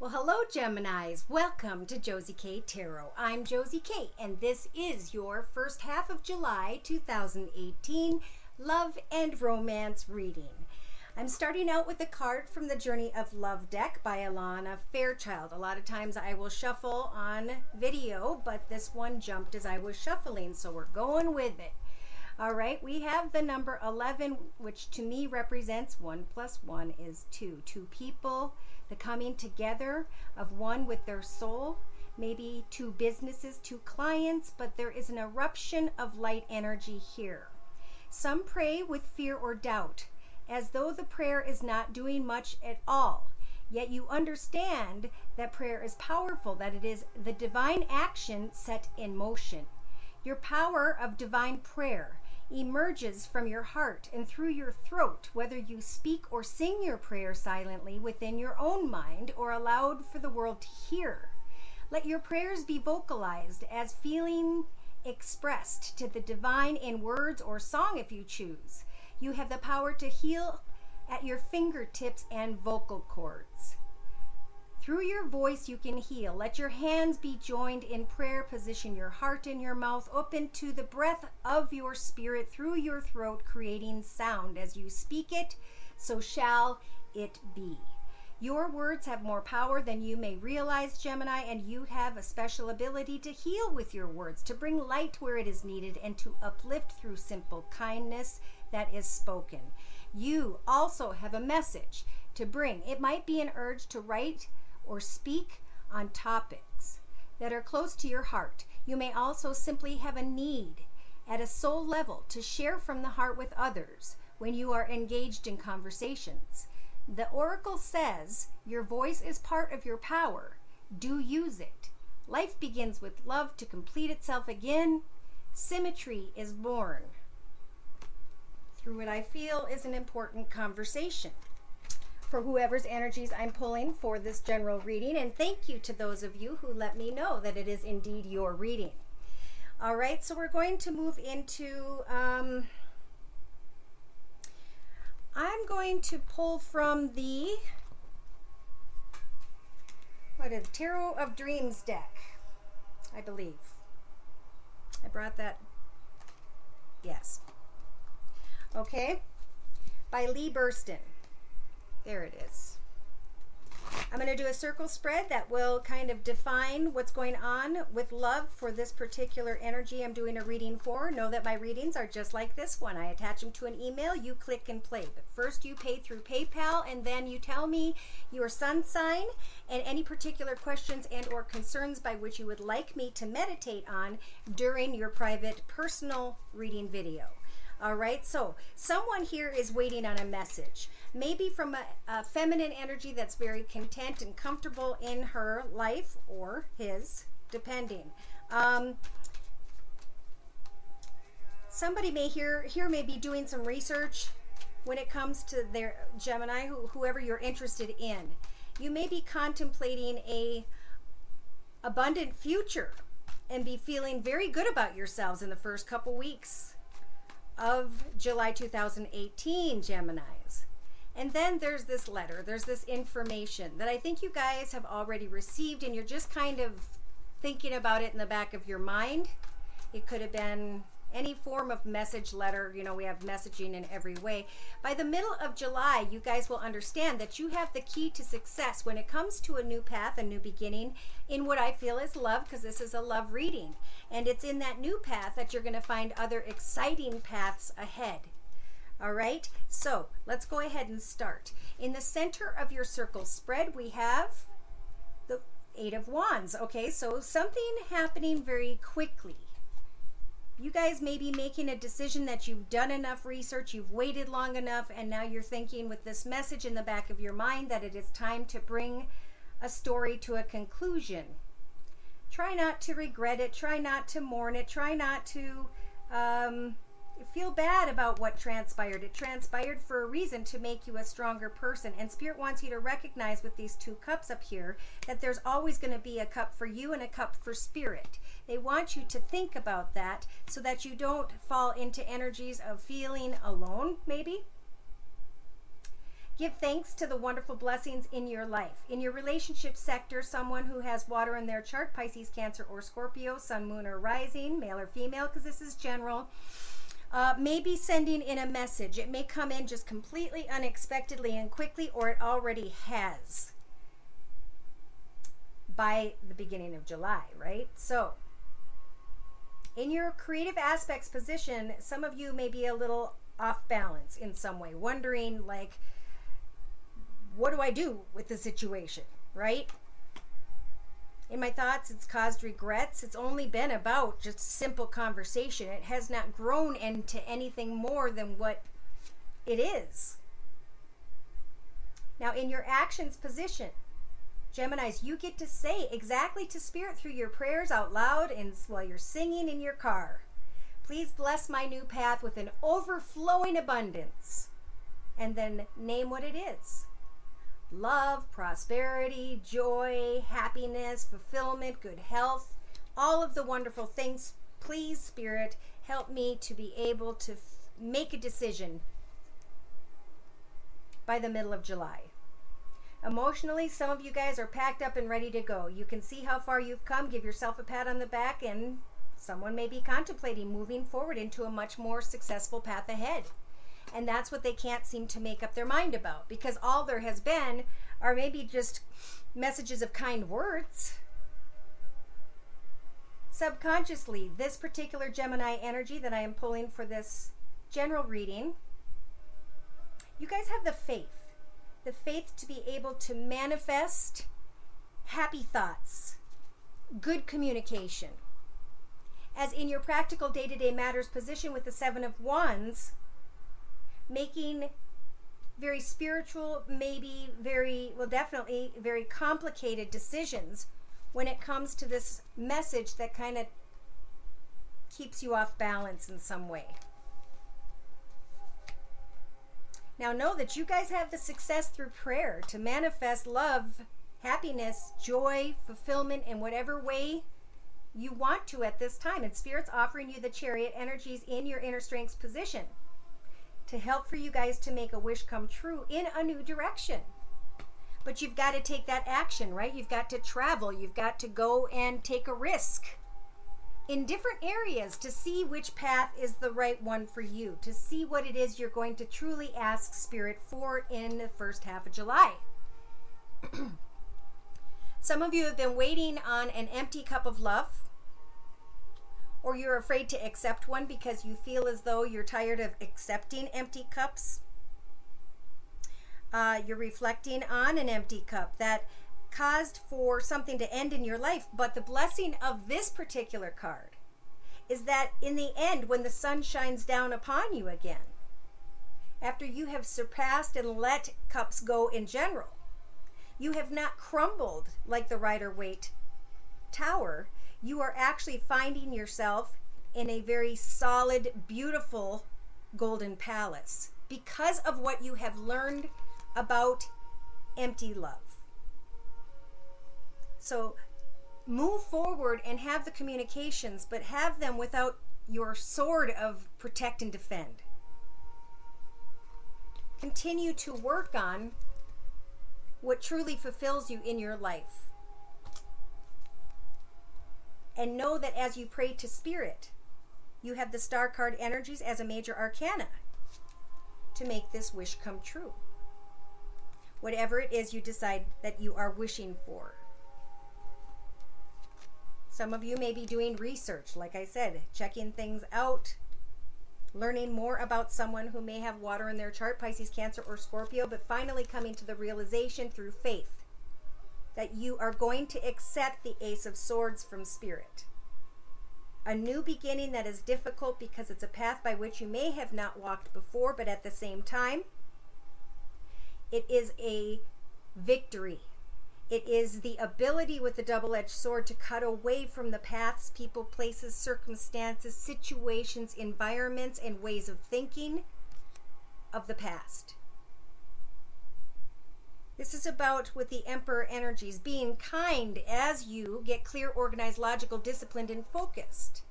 Well, hello, Geminis. Welcome to Josie K Tarot. I'm Josie K, and this is your first half of July 2018 love and romance reading. I'm starting out with a card from the Journey of Love deck by Alana Fairchild. A lot of times I will shuffle on video, but this one jumped as I was shuffling, so we're going with it. All right, we have the number 11, which to me represents 1 + 1 is 2. Two people, the coming together of one with their soul, maybe two businesses, two clients, but there is an eruption of light energy here. Some pray with fear or doubt, as though the prayer is not doing much at all. Yet you understand that prayer is powerful, that it is the divine action set in motion. Your power of divine prayer emerges from your heart and through your throat, whether you speak or sing your prayer silently within your own mind or aloud for the world to hear. Let your prayers be vocalized as feeling expressed to the divine in words or song if you choose. You have the power to heal at your fingertips and vocal cords. Through your voice you can heal. Let your hands be joined in prayer. Position your heart and your mouth open to the breath of your spirit through your throat, creating sound. As you speak it, so shall it be. Your words have more power than you may realize, Gemini, and you have a special ability to heal with your words, to bring light where it is needed, and to uplift through simple kindness that is spoken. You also have a message to bring. It might be an urge to write or speak on topics that are close to your heart. You may also simply have a need at a soul level to share from the heart with others when you are engaged in conversations. The oracle says your voice is part of your power. Do use it. Life begins with love to complete itself again. Symmetry is born through what I feel is an important conversation for whoever's energies I'm pulling for this general reading. And thank you to those of you who let me know that it is indeed your reading. All right, so we're going to move into, I'm going to pull from the, Tarot of Dreams deck, I believe. I brought that, yes. Okay, by Lee Burston. There it is. I'm going to do a circle spread that will kind of define what's going on with love for this particular energy I'm doing a reading for. Know that my readings are just like this one. I attach them to an email. You click and play. But first you pay through PayPal, and then you tell me your sun sign and any particular questions and or concerns by which you would like me to meditate on during your private personal reading video. All right, so someone here is waiting on a message, maybe from a feminine energy that's very content and comfortable in her life or his, depending. Somebody may here may be doing some research when it comes to their Gemini, whoever you're interested in. You may be contemplating a abundant future and be feeling very good about yourselves in the first couple weeks of July 2018, Geminis. And then there's this letter, there's this information that I think you guys have already received, and you're just kind of thinking about it in the back of your mind. It could have been any form of message, letter, you know, we have messaging in every way. By the middle of July, you guys will understand that you have the key to success when it comes to a new path, a new beginning in what I feel is love, because this is a love reading. And it's in that new path that you're going to find other exciting paths ahead. All right, so let's go ahead and start. In the center of your circle spread, we have the 8 of Wands. Okay, so something happening very quickly. You guys may be making a decision that you've done enough research, you've waited long enough, and now you're thinking with this message in the back of your mind that it is time to bring a story to a conclusion. Try not to regret it, try not to mourn it, try not to feel bad about what transpired. It transpired for a reason, to make you a stronger person. And Spirit wants you to recognize with these 2 cups up here that there's always going to be a cup for you and a cup for Spirit. They want you to think about that so that you don't fall into energies of feeling alone, maybe. Give thanks to the wonderful blessings in your life. In your relationship sector, someone who has water in their chart, Pisces, Cancer, or Scorpio, Sun, Moon, or Rising, male or female, because this is general, may be sending in a message. It may come in just completely unexpectedly and quickly, or it already has by the beginning of July, right? So, in your creative aspects position, some of you may be a little off balance in some way, wondering like, what do I do with the situation, right? In my thoughts, it's caused regrets. It's only been about just simple conversation. It has not grown into anything more than what it is. Now, in your actions position, Geminis, you get to say exactly to Spirit through your prayers out loud and while you're singing in your car. Please bless my new path with an overflowing abundance. And then name what it is. Love, prosperity, joy, happiness, fulfillment, good health, all of the wonderful things. Please, Spirit, help me to be able to make a decision by the middle of July. Emotionally, some of you guys are packed up and ready to go. You can see how far you've come. Give yourself a pat on the back, and someone may be contemplating moving forward into a much more successful path ahead. And that's what they can't seem to make up their mind about, because all there has been are maybe just messages of kind words. Subconsciously, this particular Gemini energy that I am pulling for this general reading, you guys have the faith to be able to manifest happy thoughts, good communication. As in your practical day-to-day matters position with the Seven of Wands, making very spiritual, maybe very, well, definitely very complicated decisions when it comes to this message that kind of keeps you off balance in some way. Now know that you guys have the success through prayer to manifest love, happiness, joy, fulfillment in whatever way you want to at this time. And Spirit's offering you the Chariot energies in your inner strengths position to help for you guys to make a wish come true in a new direction. But you've got to take that action, right? You've got to travel. You've got to go and take a risk in different areas to see which path is the right one for you, to see what it is you're going to truly ask Spirit for in the first half of July. Some of you have been waiting on an empty cup of love, or you're afraid to accept one because you feel as though you're tired of accepting empty cups. You're reflecting on an empty cup that caused for something to end in your life. But the blessing of this particular card is that in the end, when the sun shines down upon you again, after you have surpassed and let cups go in general, you have not crumbled like the Rider-Waite Tower. You are actually finding yourself in a very solid, beautiful golden palace because of what you have learned about empty love. So move forward and have the communications, but have them without your sword of protect and defend. Continue to work on what truly fulfills you in your life. And know that as you pray to Spirit, you have the Star card energies as a major arcana to make this wish come true. Whatever it is you decide that you are wishing for. Some of you may be doing research, like I said, checking things out, learning more about someone who may have water in their chart, Pisces, Cancer, or Scorpio, but finally coming to the realization through faith that you are going to accept the Ace of Swords from Spirit. A new beginning that is difficult because it's a path by which you may have not walked before, but at the same time, it is a victory. It is the ability with the double-edged sword to cut away from the paths, people, places, circumstances, situations, environments, and ways of thinking of the past. This is about, with the Emperor energies, being kind as you get clear, organized, logical, disciplined, and focused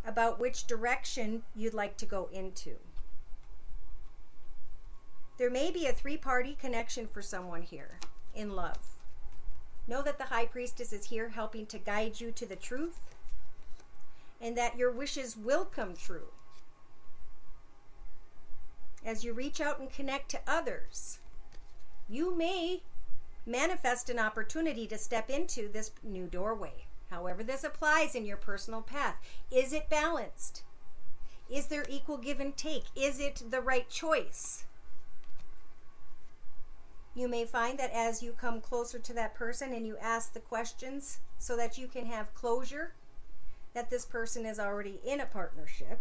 about which direction you'd like to go into. There may be a three-party connection for someone here in love. Know that the High Priestess is here helping to guide you to the truth, and that your wishes will come true. As you reach out and connect to others, you may manifest an opportunity to step into this new doorway. However this applies in your personal path. Is it balanced? Is there equal give and take? Is it the right choice? You may find that as you come closer to that person and you ask the questions so that you can have closure, that this person is already in a partnership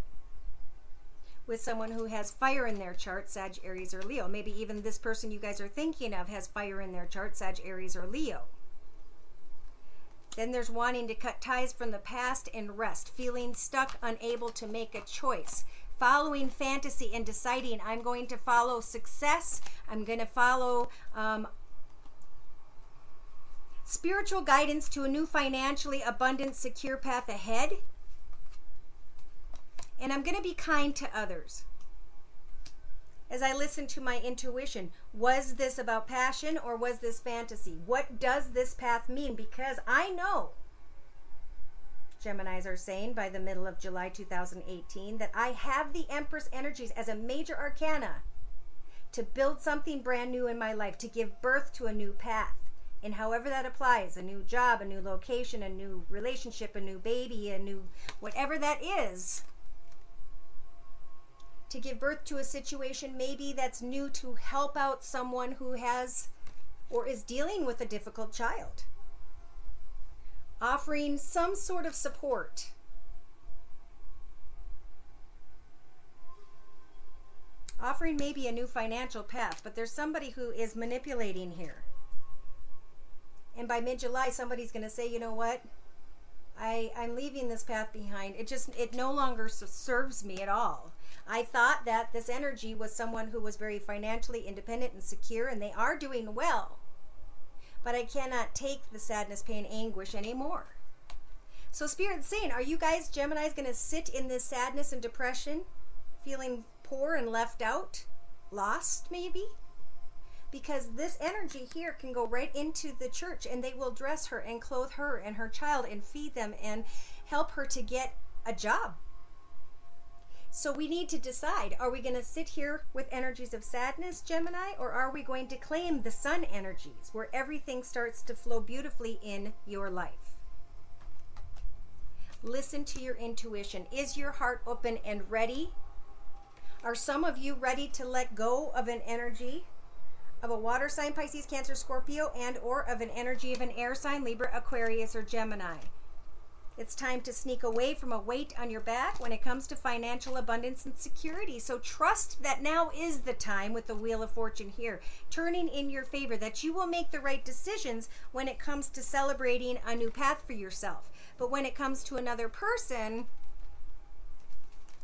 with someone who has fire in their chart, Sag, Aries, or Leo. Maybe even this person you guys are thinking of has fire in their chart, Sag, Aries, or Leo. Then there's wanting to cut ties from the past and rest, feeling stuck, unable to make a choice, following fantasy and deciding, I'm going to follow success, I'm going to follow spiritual guidance to a new financially abundant, secure path ahead. And I'm going to be kind to others. As I listen to my intuition, was this about passion or was this fantasy? What does this path mean? Because I know, Geminis are saying by the middle of July 2018, that I have the Empress energies as a major arcana to build something brand new in my life, to give birth to a new path. And however that applies, a new job, a new location, a new relationship, a new baby, a new whatever that is, to give birth to a situation maybe that's new to help out someone who has or is dealing with a difficult child. Offering some sort of support. Offering maybe a new financial path, but there's somebody who is manipulating here. And by mid-July, somebody's going to say, you know what? I'm leaving this path behind. It no longer serves me at all. I thought that this energy was someone who was very financially independent and secure, and they are doing well. But I cannot take the sadness, pain, anguish anymore. So Spirit's saying, are you guys, Geminis, going to sit in this sadness and depression, feeling poor and left out, lost maybe? Because this energy here can go right into the church, and they will dress her and clothe her and her child and feed them and help her to get a job. So we need to decide, are we going to sit here with energies of sadness, Gemini, or are we going to claim the sun energies where everything starts to flow beautifully in your life? Listen to your intuition. Is your heart open and ready? Are some of you ready to let go of an energy of a water sign, Pisces, Cancer, Scorpio, and or of an energy of an air sign, Libra, Aquarius, or Gemini? It's time to sneak away from a weight on your back when it comes to financial abundance and security. So trust that now is the time, with the Wheel of Fortune here, turning in your favor, that you will make the right decisions when it comes to celebrating a new path for yourself. But when it comes to another person,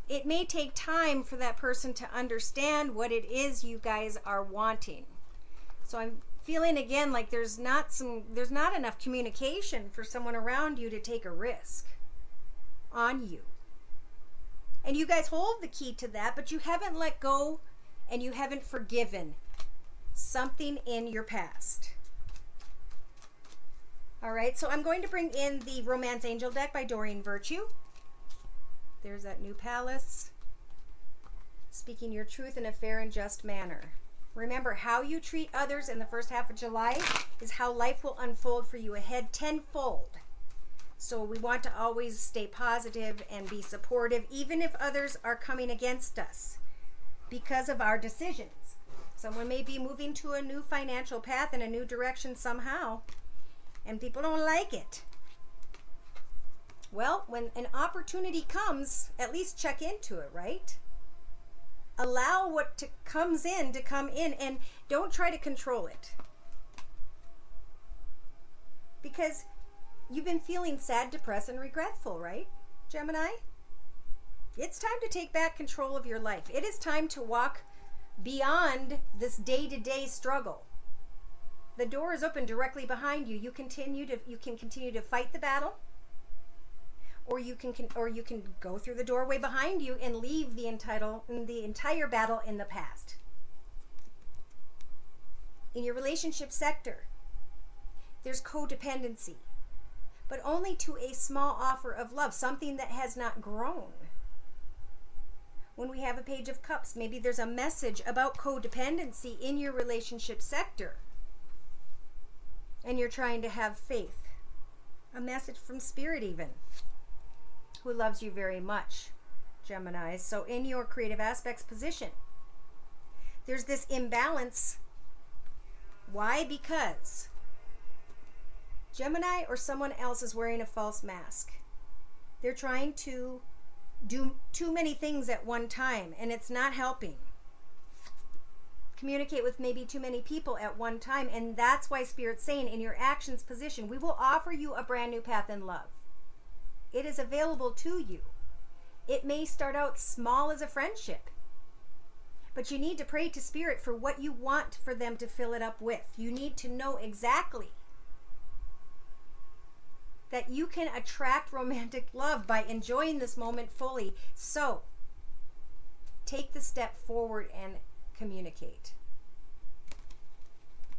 it may take time for that person to understand what it is you guys are wanting. So I'm feeling again like there's not enough communication for someone around you to take a risk on you. And you guys hold the key to that, but you haven't let go and you haven't forgiven something in your past. All right, so I'm going to bring in the Romance Angel deck by Doreen Virtue. There's that new palace. Speaking your truth in a fair and just manner. Remember, how you treat others in the first half of July is how life will unfold for you ahead tenfold. So we want to always stay positive and be supportive, even if others are coming against us because of our decisions. Someone may be moving to a new financial path in a new direction somehow, and people don't like it. Well, when an opportunity comes, at least check into it, right? Allow what comes in to come in, and don't try to control it. Because you've been feeling sad, depressed, and regretful, right, Gemini? It's time to take back control of your life. It is time to walk beyond this day-to-day struggle. The door is open directly behind you. You can continue to fight the battle, or you can go through the doorway behind you and leave the entire battle in the past. In your relationship sector, there's codependency, but only to a small offer of love, something that has not grown. When we have a Page of Cups, maybe there's a message about codependency in your relationship sector, and you're trying to have faith. A message from Spirit even, who loves you very much, Gemini. So in your creative aspects position, there's this imbalance. Why? Because Gemini or someone else is wearing a false mask. They're trying to do too many things at one time, and it's not helping. Communicate with maybe too many people at one time, and that's why Spirit's saying in your actions position, we will offer you a brand new path in love. It is available to you. It may start out small as a friendship, but you need to pray to Spirit for what you want for them to fill it up with. You need to know exactly that you can attract romantic love by enjoying this moment fully. So, take the step forward and communicate.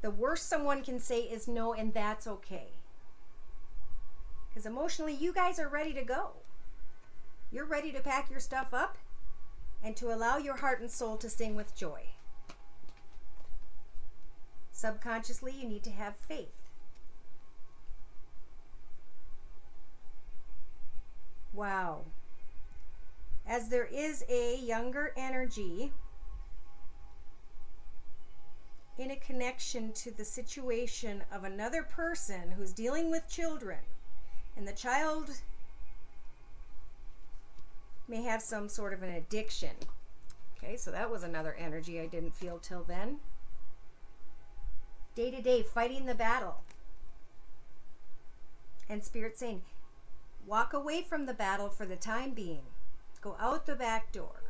The worst someone can say is no, and that's okay. Because emotionally, you guys are ready to go. You're ready to pack your stuff up and to allow your heart and soul to sing with joy. Subconsciously, you need to have faith. Wow. As there is a younger energy in a connection to the situation of another person who's dealing with children, and the child may have some sort of an addiction. Okay, so that was another energy I didn't feel till then. Day to day, fighting the battle. And Spirit saying, walk away from the battle for the time being. Go out the back door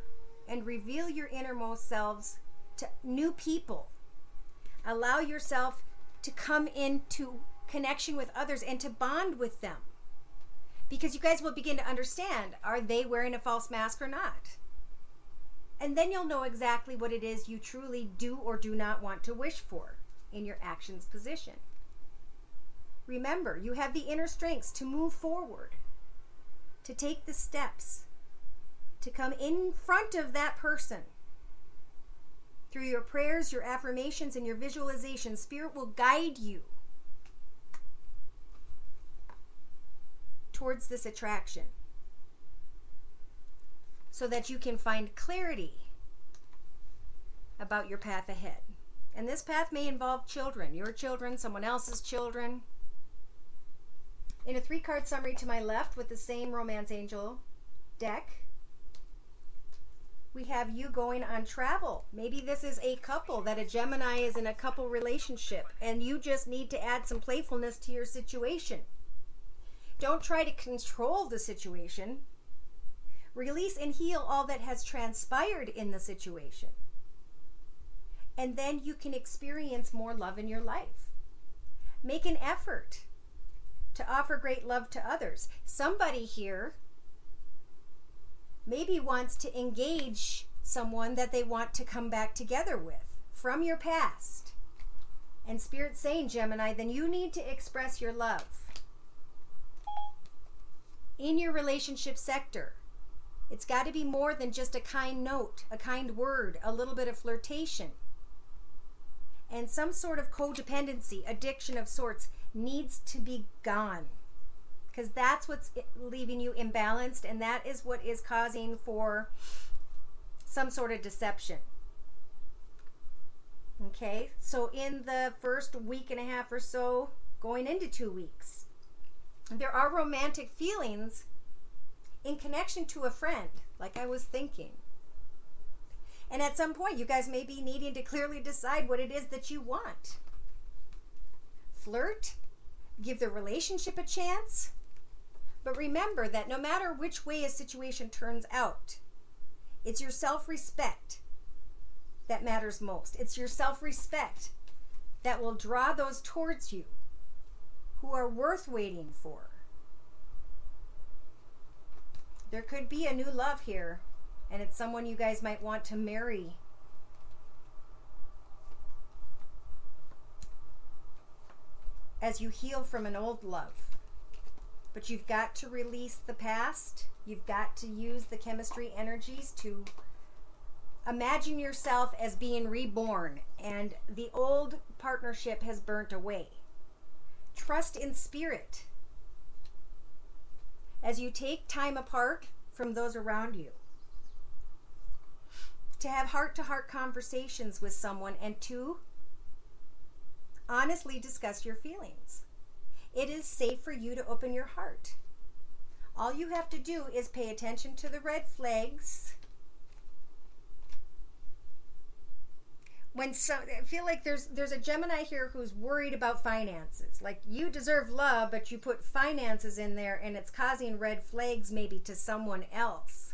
and reveal your innermost selves to new people. Allow yourself to come into connection with others and to bond with them. Because you guys will begin to understand, are they wearing a false mask or not? And then you'll know exactly what it is you truly do or do not want to wish for in your actions position. Remember, you have the inner strengths to move forward, to take the steps, to come in front of that person. Through your prayers, your affirmations, and your visualization, Spirit will guide you towards this attraction so that you can find clarity about your path ahead. And this path may involve children, your children, someone else's children. In a 3-card summary to my left with the same Romance Angel deck, we have you going on travel. Maybe this is a couple, that a Gemini is in a couple relationship and you just need to add some playfulness to your situation. Don't try to control the situation. Release and heal all that has transpired in the situation. And then you can experience more love in your life. Make an effort to offer great love to others. Somebody here maybe wants to engage someone that they want to come back together with from your past. And Spirit's saying, Gemini, then you need to express your love in your relationship sector. It's got to be more than just a kind note, a kind word, a little bit of flirtation. And some sort of codependency, addiction of sorts, needs to be gone. Because that's what's leaving you imbalanced, and that is what is causing for some sort of deception. Okay, so in the first week and a half or so, going into 2 weeks, there are romantic feelings in connection to a friend, like I was thinking. And at some point, you guys may be needing to clearly decide what it is that you want. Flirt, give the relationship a chance. But remember that no matter which way a situation turns out, it's your self-respect that matters most. It's your self-respect that will draw those towards you who are worth waiting for. There could be a new love here, and it's someone you guys might want to marry. as you heal from an old love. But you've got to release the past. You've got to use the chemistry energies to imagine yourself as being reborn, and the old partnership has burnt away. Trust in spirit as you take time apart from those around you to have heart-to-heart conversations with someone and to honestly discuss your feelings. It is safe for you to open your heart. All you have to do is pay attention to the red flags. I feel like there's a Gemini here who's worried about finances. Like, you deserve love, but you put finances in there and it's causing red flags maybe to someone else.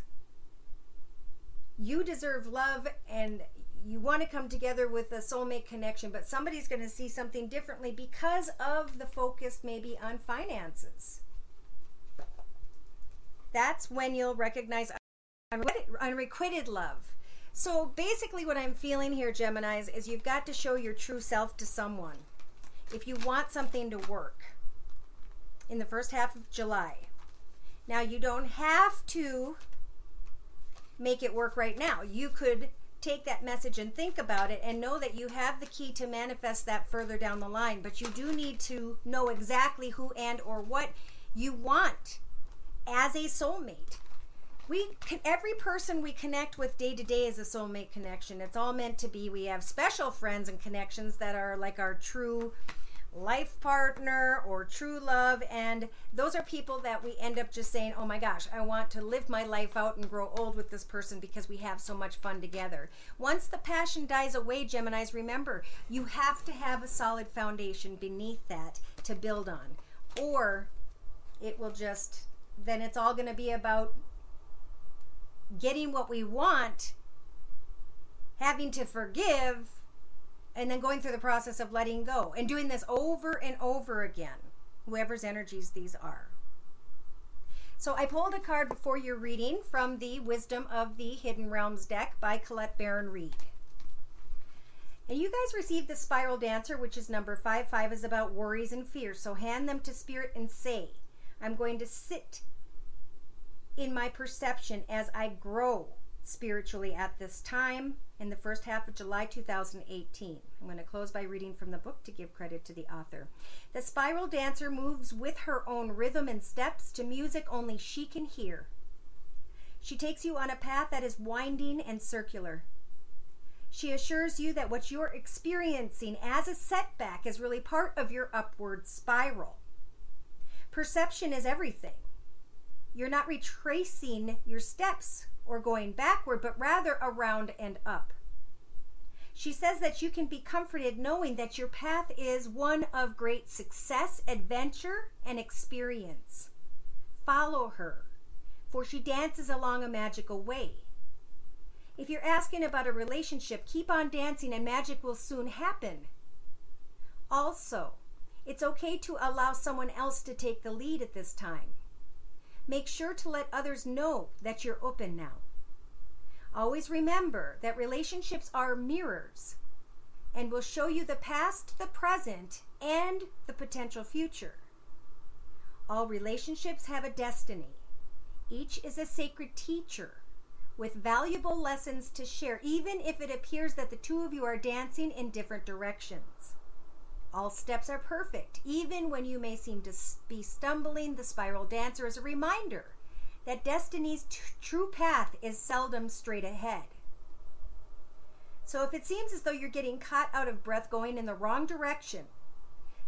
You deserve love and you want to come together with a soulmate connection, but somebody's going to see something differently because of the focus maybe on finances. That's when you'll recognize unrequited love. So basically what I'm feeling here, Geminis, is you've got to show your true self to someone if you want something to work in the first half of July. Now, you don't have to make it work right now. You could take that message and think about it and know that you have the key to manifest that further down the line, but you do need to know exactly who and or what you want as a soulmate. Every person we connect with day to day is a soulmate connection. It's all meant to be. We have special friends and connections that are like our true life partner or true love, and those are people that we end up just saying, oh my gosh, I want to live my life out and grow old with this person because we have so much fun together. Once the passion dies away, Geminis, remember, you have to have a solid foundation beneath that to build on, or it will just, then it's all going to be about getting what we want, having to forgive, and then going through the process of letting go and doing this over and over again, whoever's energies these are. So I pulled a card before your reading from the Wisdom of the Hidden Realms deck by Colette Baron Reed. And you guys received the Spiral Dancer, which is number 5. 5 is about worries and fears. So hand them to Spirit and say, I'm going to sit in my perception as I grow spiritually at this time in the first half of July 2018. I'm going to close by reading from the book to give credit to the author. The Spiral Dancer moves with her own rhythm and steps to music only she can hear. She takes you on a path that is winding and circular. She assures you that what you're experiencing as a setback is really part of your upward spiral. Perception is everything. You're not retracing your steps or going backward, but rather around and up. She says that you can be comforted knowing that your path is one of great success, adventure, and experience. Follow her, for she dances along a magical way. If you're asking about a relationship, keep on dancing and magic will soon happen. Also, it's okay to allow someone else to take the lead at this time. Make sure to let others know that you're open now. Always remember that relationships are mirrors and will show you the past, the present, and the potential future. All relationships have a destiny. Each is a sacred teacher with valuable lessons to share, even if it appears that the two of you are dancing in different directions. All steps are perfect. Even when you may seem to be stumbling, the Spiral Dancer is a reminder that destiny's true path is seldom straight ahead. So if it seems as though you're getting caught out of breath going in the wrong direction,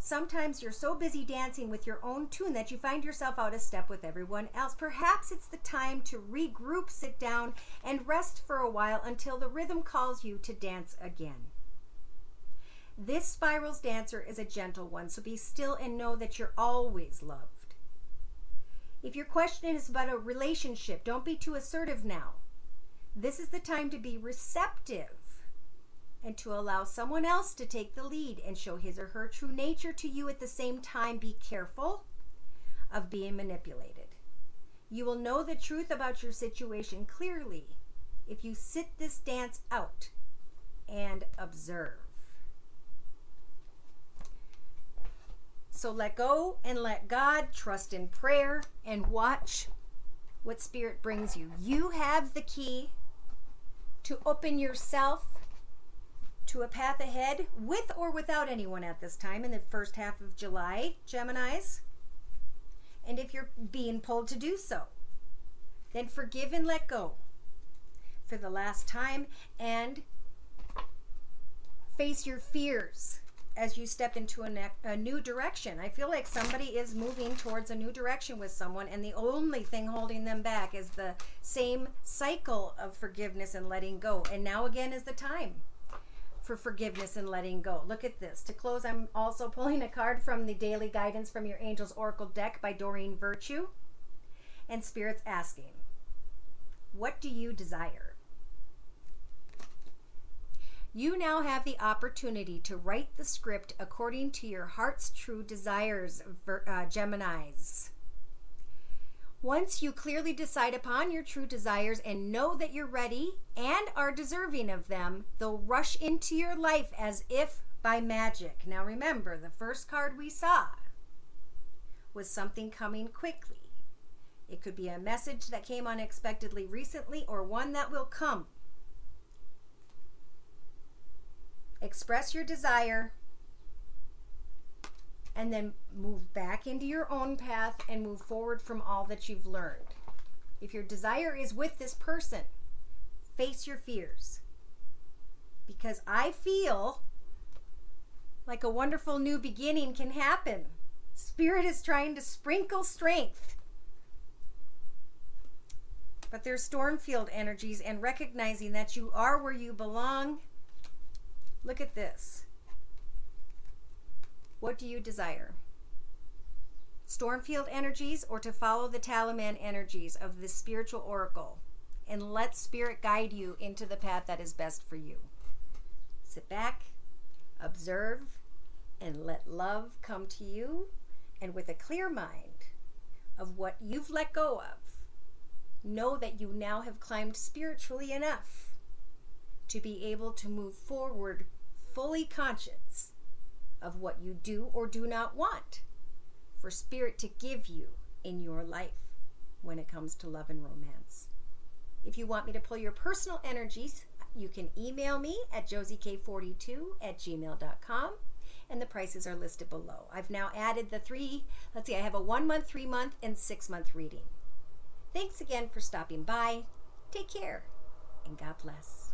sometimes you're so busy dancing with your own tune that you find yourself out of step with everyone else. Perhaps it's the time to regroup, sit down, and rest for a while until the rhythm calls you to dance again. This Spiral's Dancer is a gentle one, so be still and know that you're always loved. If your question is about a relationship, don't be too assertive now. This is the time to be receptive and to allow someone else to take the lead and show his or her true nature to you at the same time. Be careful of being manipulated. You will know the truth about your situation clearly if you sit this dance out and observe. So let go and let God, trust in prayer, and watch what Spirit brings you. You have the key to open yourself to a path ahead, with or without anyone at this time in the first half of July, Geminis. And if you're being pulled to do so, then forgive and let go for the last time, and face your fears as you step into a new direction. I feel like somebody is moving towards a new direction with someone, and the only thing holding them back is the same cycle of forgiveness and letting go. And now again is the time for forgiveness and letting go. Look at this. To close, I'm also pulling a card from the Daily Guidance from Your Angels Oracle deck by Doreen Virtue. And Spirit's asking, what do you desire? You now have the opportunity to write the script according to your heart's true desires, Geminis. Once you clearly decide upon your true desires and know that you're ready and are deserving of them, they'll rush into your life as if by magic. Now remember, the first card we saw was something coming quickly. It could be a message that came unexpectedly recently, or one that will come. Express your desire and then move back into your own path and move forward from all that you've learned. If your desire is with this person, face your fears, because I feel like a wonderful new beginning can happen. Spirit is trying to sprinkle strength, but there's storm field energies, and recognizing that you are where you belong. Look at this. What do you desire? Stormfield energies, or to follow the talisman energies of the spiritual oracle, and let Spirit guide you into the path that is best for you. Sit back, observe, and let love come to you, and with a clear mind of what you've let go of, know that you now have climbed spiritually enough to be able to move forward fully conscious of what you do or do not want for Spirit to give you in your life when it comes to love and romance. If you want me to pull your personal energies, you can email me at josiek42@gmail.com, and the prices are listed below. I've now added the I have a 1 month, 3 month, and 6 month reading. Thanks again for stopping by. Take care, and God bless.